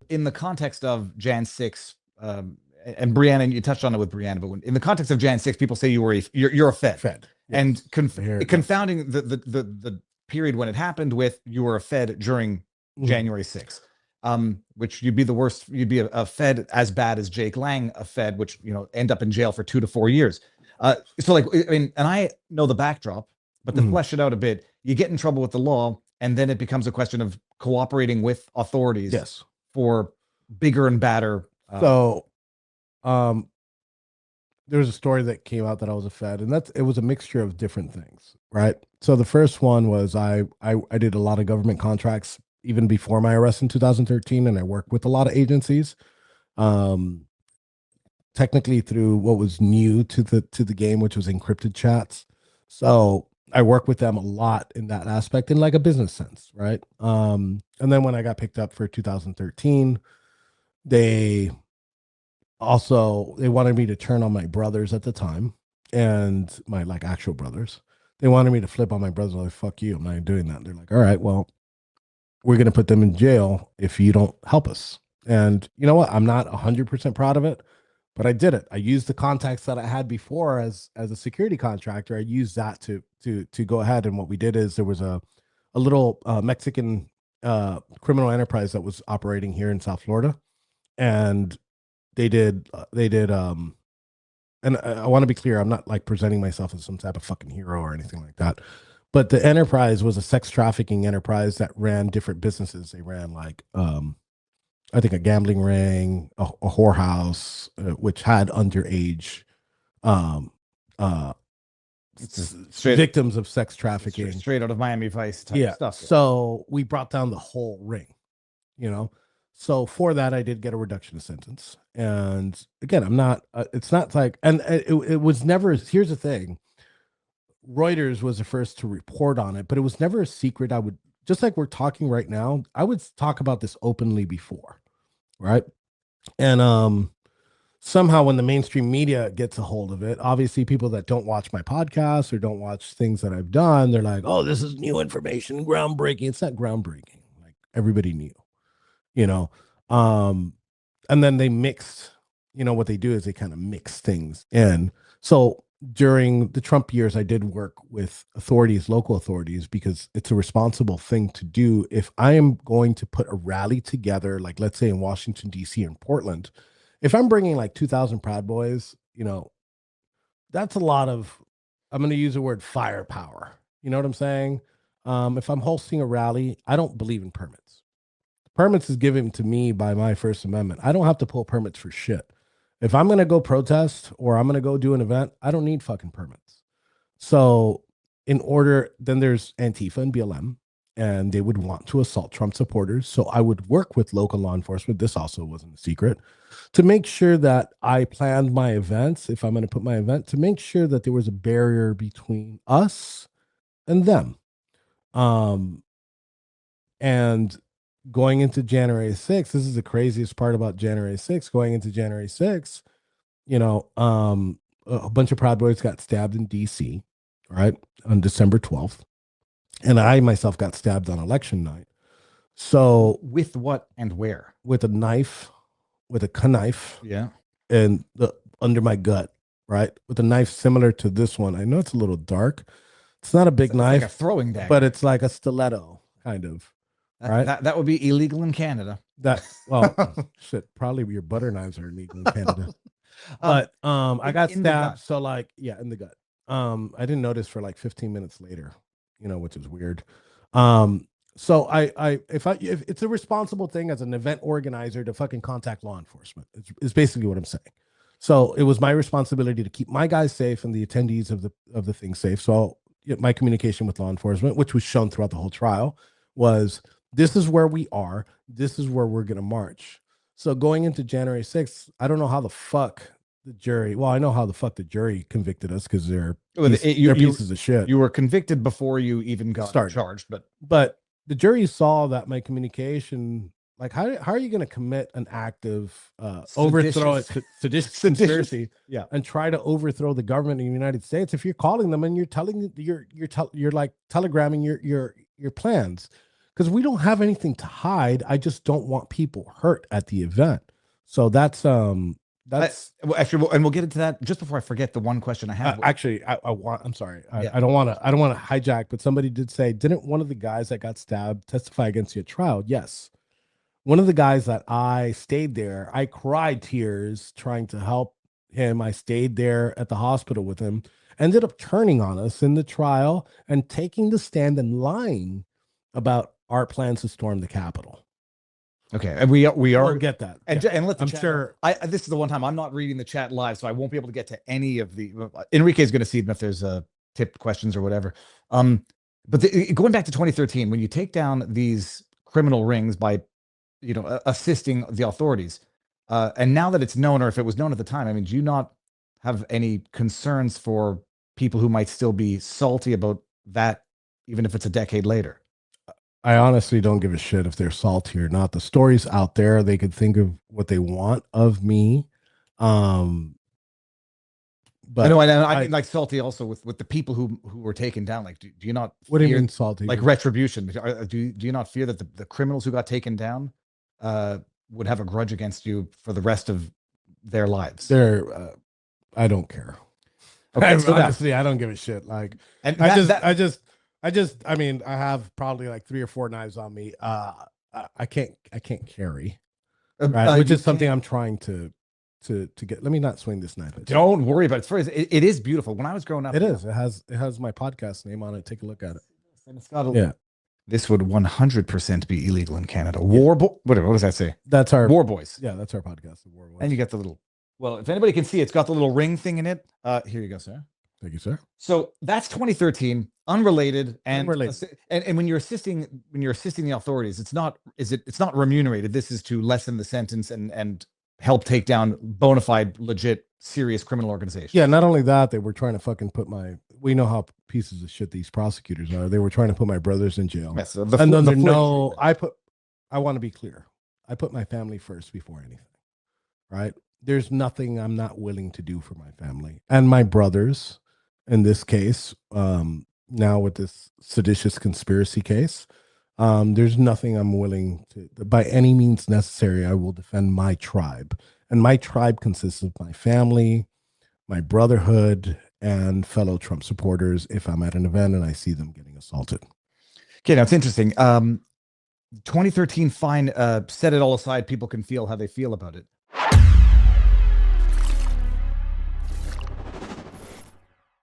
in the context of Jan 6, and Brianna, you touched on it with Brianna, but in the context of Jan 6, people say you're a Fed. Fed. Yes. And Here it confounding the period when it happened with you were a Fed during January 6th. Which you'd be the worst, you'd be a Fed as bad as Jake Lang, a Fed, which, you know, end up in jail for 2 to 4 years. So like, I mean, and I know the backdrop, but to flesh it out a bit, you get in trouble with the law, and then it becomes a question of cooperating with authorities Yes. for bigger and badder. So, there was a story that came out that I was a Fed, and it was a mixture of different things, right? So the first one was I did a lot of government contracts even before my arrest in 2013, and I worked with a lot of agencies, technically through what was new to the game, which was encrypted chats. So I worked with them a lot in that aspect, in like a business sense, right? And then when I got picked up for 2013, they wanted me to turn on my brothers at the time, and my like actual brothers. They wanted me to flip on my brothers. I was like, fuck you, I'm not doing that. They're like, all right, well, we're going to put them in jail if you don't help us. And you know what? I'm not 100% proud of it, but I did it. I used the contacts that I had before as a security contractor. I used that to go ahead. And what we did is there was a little Mexican criminal enterprise that was operating here in South Florida, and they did and I want to be clear, I'm not like presenting myself as some type of fucking hero or anything like that. But the enterprise was a sex trafficking enterprise that ran different businesses. They ran like, I think a gambling ring, a whorehouse, which had underage victims of sex trafficking. Straight out of Miami Vice type stuff. So we brought down the whole ring, you know? So for that, I did get a reduction of sentence. And again, I'm not, it's not like, and it was never, here's the thing. Reuters was the first to report on it, but it was never a secret. I would, just like we're talking right now, I would talk about this openly before, right? And somehow when the mainstream media gets a hold of it, obviously people that don't watch my podcast or don't watch things that I've done, they're like, oh, this is new information, groundbreaking. It's not groundbreaking. Like everybody knew, you know? And then they mixed, you know, what they do is they kind of mix things in. So during the Trump years, I did work with authorities, local authorities, because it's a responsible thing to do. If I am going to put a rally together, like let's say in Washington, D.C. and Portland, if I'm bringing like 2,000 Proud Boys, you know, that's a lot of, I'm going to use the word firepower. You know what I'm saying? If I'm hosting a rally, I don't believe in permits. Permits is given to me by my First Amendment. I don't have to pull permits for shit. If I'm going to go protest or I'm going to go do an event, I don't need fucking permits. So then there's Antifa and BLM, and they would want to assault Trump supporters. So I would work with local law enforcement. This also wasn't a secret, to make sure that I planned my events, if I'm going to put my event, to make sure that there was a barrier between us and them. And going into January 6th, this is the craziest part about January 6th. Going into January 6th, you know, a bunch of Proud Boys got stabbed in DC, right, on December 12th. And I myself got stabbed on election night. So with what and where? With a knife, with a knife. Yeah. And under my gut, right? With a knife similar to this one. I know it's a little dark. It's not a big knife. Like a throwing dagger. But it's like a stiletto, kind of. Right? That would be illegal in Canada. Shit, probably your butter knives are illegal in Canada. But I got stabbed, so like, yeah, in the gut. I didn't notice for like 15 minutes later, you know, which is weird. So if it's a responsible thing as an event organizer to fucking contact law enforcement, it's basically what I'm saying. So it was my responsibility to keep my guys safe and the attendees of the thing safe. So my communication with law enforcement, which was shown throughout the whole trial, was, this is where we are. This is where we're going to march. So going into January 6th, I don't know how the fuck the jury, well, I know how the fuck the jury convicted us, because they're pieces of shit. You were convicted before you even got charged. But the jury saw that my communication, like, how are you going to commit an act of overthrow, seditious conspiracy, and try to overthrow the government in the United States if you're calling them and you're telling you're like telegramming your plans? because we don't have anything to hide. I just don't want people hurt at the event. So that's well, actually, and we'll get into that just before I forget. The one question I have, actually, I want. I'm sorry. Yeah. I don't want to. I don't want to hijack. But somebody did say, didn't one of the guys that got stabbed testify against you at trial? Yes. One of the guys that I stayed there, I cried tears trying to help him. I stayed there at the hospital with him. Ended up turning on us in the trial and taking the stand and lying about our plans to storm the Capitol. okay, and we We'll are get that. and, Yeah. and let the I'm chat sure. know. This is the one time I'm not reading the chat live, so I won't be able to get to any of the. Enrique is going to see them if there's tipped questions or whatever. But going back to 2013, when you take down these criminal rings by, assisting the authorities, and now that it's known, or if it was known at the time, I mean, do you not have any concerns for people who might still be salty about that, even if it's a decade later? I honestly don't give a shit if they're salty or not. The story's out there. They could think of what they want of me. But I know, I mean, like salty also with the people who were taken down. Like, do you not? What do you fear, mean salty? like retribution? Do you not fear that the criminals who got taken down would have a grudge against you for the rest of their lives? I don't care. Okay, Honestly, I don't give a shit. Like, and I mean, I have probably like 3 or 4 knives on me. I can't carry, right? Which is something I'm trying to get. Let me not swing this knife. Don't worry about it. First, it is beautiful. When I was growing up, it is. It has my podcast name on it. Take a look at it. And it's got yeah. This would 100% be illegal in Canada. What does that say? That's our War Boys. Yeah, that's our podcast. The War Boys. And you got the little. Well, if anybody can see, it's got the little ring thing in it. Here you go, sir. Thank you, sir. So that's 2013, unrelated, and when you're assisting the authorities, it's not remunerated. This is to lessen the sentence and help take down bona fide, legit, serious criminal organizations. Yeah, not only that, they were trying to fucking put we know how pieces of shit these prosecutors are. They were trying to put my brothers in jail. Yes, I want to be clear. I put my family first before anything, right? There's nothing I'm not willing to do for my family and my brothers. In this case, now with this seditious conspiracy case, there's nothing I'm willing to, by any means necessary. I will defend my tribe, and my tribe consists of my family, my brotherhood, and fellow Trump supporters. If I'm at an event and I see them getting assaulted. Okay, now it's interesting. 2013 fine, set it all aside. People can feel how they feel about it.